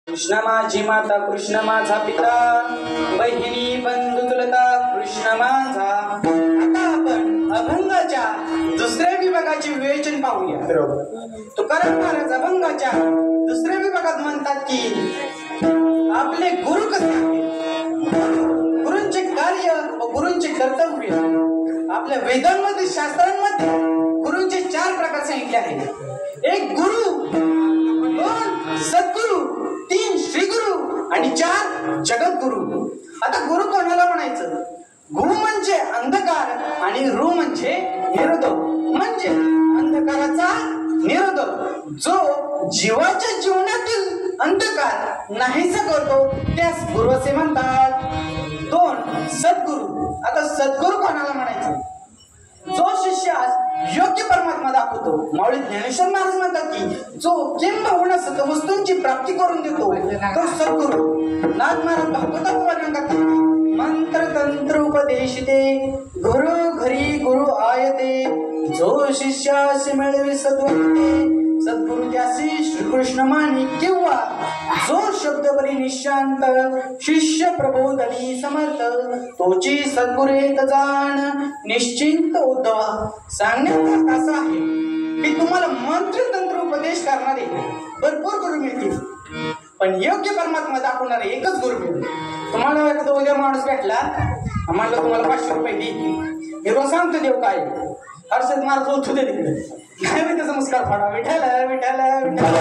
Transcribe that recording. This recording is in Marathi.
कृष्ण माझी माता, कृष्ण माझा पिता, बहिणी बंधू चुलता, कृष्ण माझा. आता आपण अभंगाच्या दुसऱ्या विभागाचे विवेचन पाहूया. तुकाराम महाराज अभंगाच्या दुसऱ्या विभागात म्हणतात की आपले गुरु कसे आहेत, गुरूंचे कार्य व गुरूंचे कर्तव्य. आपल्या वेदांमध्ये शास्त्रांमध्ये गुरूंचे 4 प्रकार सांगितले आहेत. एक गुरु, 2 सद्गुरु, 3 श्रीगुरु आणि 4 जगद्गुरु. आता गुरु कोणाला म्हणायचं? गु म्हणजे अंधकार आणि रु म्हणजे निरोधक, म्हणजे अंधकाराचा निरोधक. जो जीवाच्या जीवनातील अंधकार नाहीसा करतो त्यास गुरु असे म्हणतात. 2 सद्गुरु. आता सद्गुरु कोणाला म्हणायचं? जो शिष्यास योग्य परमात्मा दाखवतो. माऊली ज्ञानेश्वर महाराज म्हणतात की जो किंबहुना सद्वस्तूंची प्राप्ती करून देतो तो सद्गुरु. नाथ महाराज भागवतात वर्णन करतात, मंत्र तंत्र उपदेशिते गुरु घरी गुरु आयते, जो शिष्यास मिळवी सद्वस्ते सद्गुरु त्यासी श्रीकृष्ण मानी. किंवा जो शब्द बरी निशांत शिष्य प्रबोधनी समर्थ, तोची सद्गुरे जाण निश्चिंत उद्धवा. सांगण्याचा असा आहे की तुम्हाला मंत्र तंत्र उपदेश करणारे भरपूर गुरु मिळतील, पण योग्य परमात्मा दाखवणारे एकच गुरु मिळतील. तुम्हाला एखादा उद्या माणूस भेटला, म्हणलं तुम्हाला 500 रुपये दे, हे सांगतो देव काय हर्षद महाराज उठू दे तिकडे, काय मी त्याचा नमस्कार फाडा, विठाला विठाला विठाला.